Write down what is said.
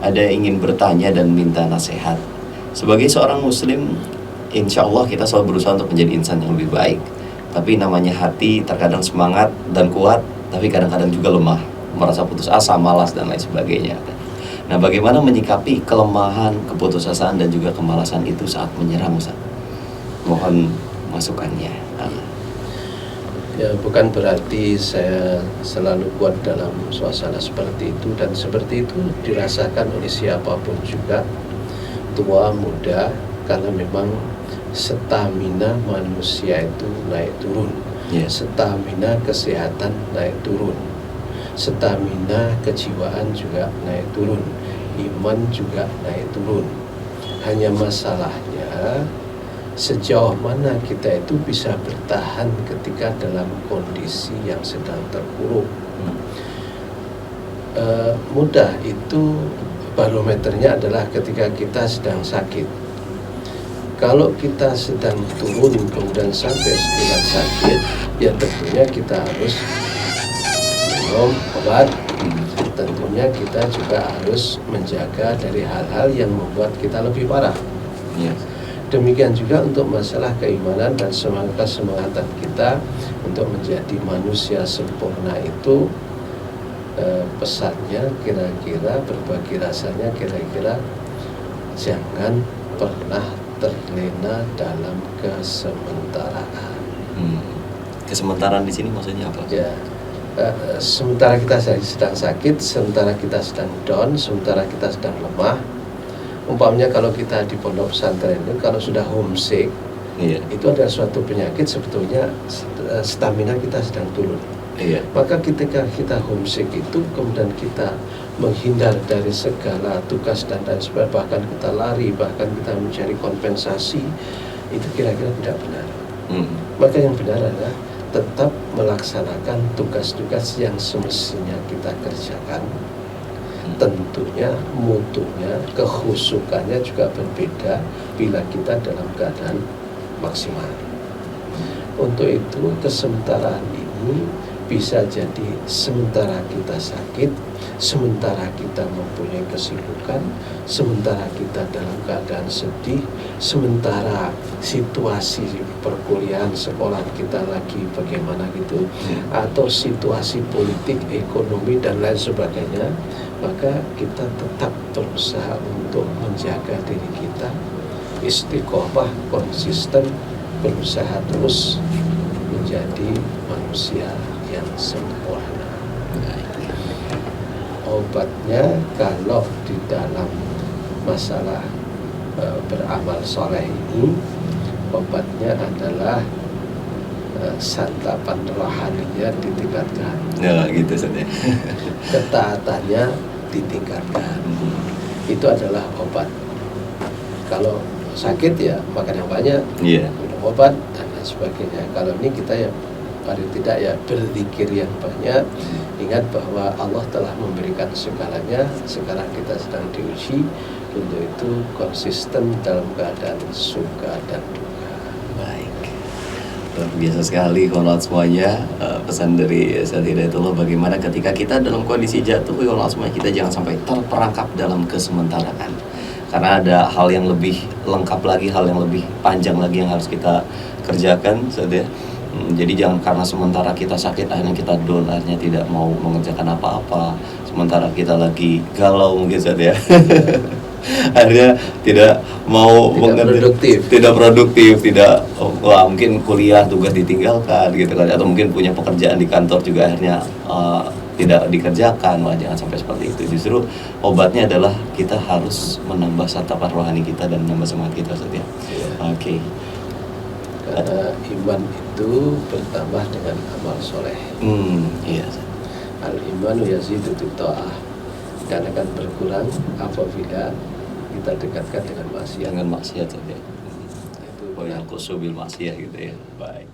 ada yang ingin bertanya dan minta nasihat. Sebagai seorang muslim, insya Allah kita selalu berusaha untuk menjadi insan yang lebih baik. Tapi namanya hati terkadang semangat dan kuat, tapi kadang-kadang juga lemah, merasa putus asa, malas dan lain sebagainya. Nah, bagaimana menyikapi kelemahan, keputusasaan dan juga kemalasan itu saat menyerang, Ustaz? Mohon masukannya. Ya, bukan berarti saya selalu kuat dalam suasana seperti itu, dan seperti itu dirasakan oleh siapapun juga, tua muda, karena memang stamina manusia itu naik turun. Stamina kesehatan naik turun, stamina kejiwaan juga naik turun, iman juga naik turun. Hanya masalahnya sejauh mana kita itu bisa bertahan ketika dalam kondisi yang sedang terpuruk. Mudah itu barometernya adalah ketika kita sedang sakit. Kalau kita sedang turun kemudian sampai sedang sakit, ya tentunya kita harus minum obat. Tentunya kita juga harus menjaga dari hal-hal yang membuat kita lebih parah. Demikian juga untuk masalah keimanan dan semangatan kita untuk menjadi manusia sempurna itu, pesannya kira-kira, berbagi rasanya kira-kira jangan pernah terlena dalam kesementaraan. Kesementaraan di sini maksudnya apa? Ya, sementara kita sedang sakit, sementara kita sedang down, sementara kita sedang lemah. Umpamanya kalau kita di pondok pesantren itu kalau sudah homesick, itu adalah suatu penyakit, sebetulnya stamina kita sedang turun. Maka ketika kita homesick itu kemudian kita menghindar dari segala tugas dan lain sebagainya, bahkan kita lari, bahkan kita mencari kompensasi, itu kira-kira tidak benar. Maka yang benar adalah tetap melaksanakan tugas-tugas yang semestinya kita kerjakan. Tentunya mutunya, kehusukannya juga berbeda bila kita dalam keadaan maksimal. Untuk itu kesementaraan ini bisa jadi sementara kita sakit, sementara kita mempunyai kesibukan, sementara kita dalam keadaan sedih, sementara situasi perkuliahan sekolah kita lagi bagaimana gitu, atau situasi politik, ekonomi dan lain sebagainya, maka kita tetap berusaha untuk menjaga diri kita istiqomah, konsisten, berusaha terus menjadi manusia yang sempurna. Obatnya kalau di dalam masalah beramal soleh ini, obatnya adalah santapan rohaninya ditingkatkan. Ya gitu saja. Ketaatannya ditingkatkan. Itu adalah obat. Kalau sakit ya makan yang banyak, minum obat dan lain sebagainya. Kalau ini kita ya paling tidak ya berzikir yang banyak. Ingat bahwa Allah telah memberikan segalanya. Sekarang kita sedang diuji. Untuk itu konsisten dalam keadaan suka dan duka. Baik, luar biasa sekali kalau semuanya. Pesan dari Ustaz Hidayatullah, bagaimana ketika kita dalam kondisi jatuh, kalau semuanya kita jangan sampai terperangkap dalam kesementaraan. Karena ada hal yang lebih lengkap lagi, hal yang lebih panjang lagi yang harus kita kerjakan, Ustaz ya. Jadi jangan karena sementara kita sakit akhirnya kita down, akhirnya tidak mau mengerjakan apa-apa. Sementara kita lagi galau mungkin, Ustaz ya. Akhirnya tidak mau tidak produktif, tidak mungkin kuliah tugas ditinggalkan gitu kan, atau mungkin punya pekerjaan di kantor juga akhirnya tidak dikerjakan. Malah jangan sampai seperti itu. Justru obatnya adalah kita harus menambah santapan rohani kita dan menambah semangat kita, Ustaz ya. Oke. Karena iman itu bertambah dengan amal soleh. Iya. Al-imanu yazidu bitta'ah, dan akan berkurang apabila kita dekatkan dengan maksiat. Dengan maksiat saja. Itu yang kusubil maksiat gitu ya. Baik.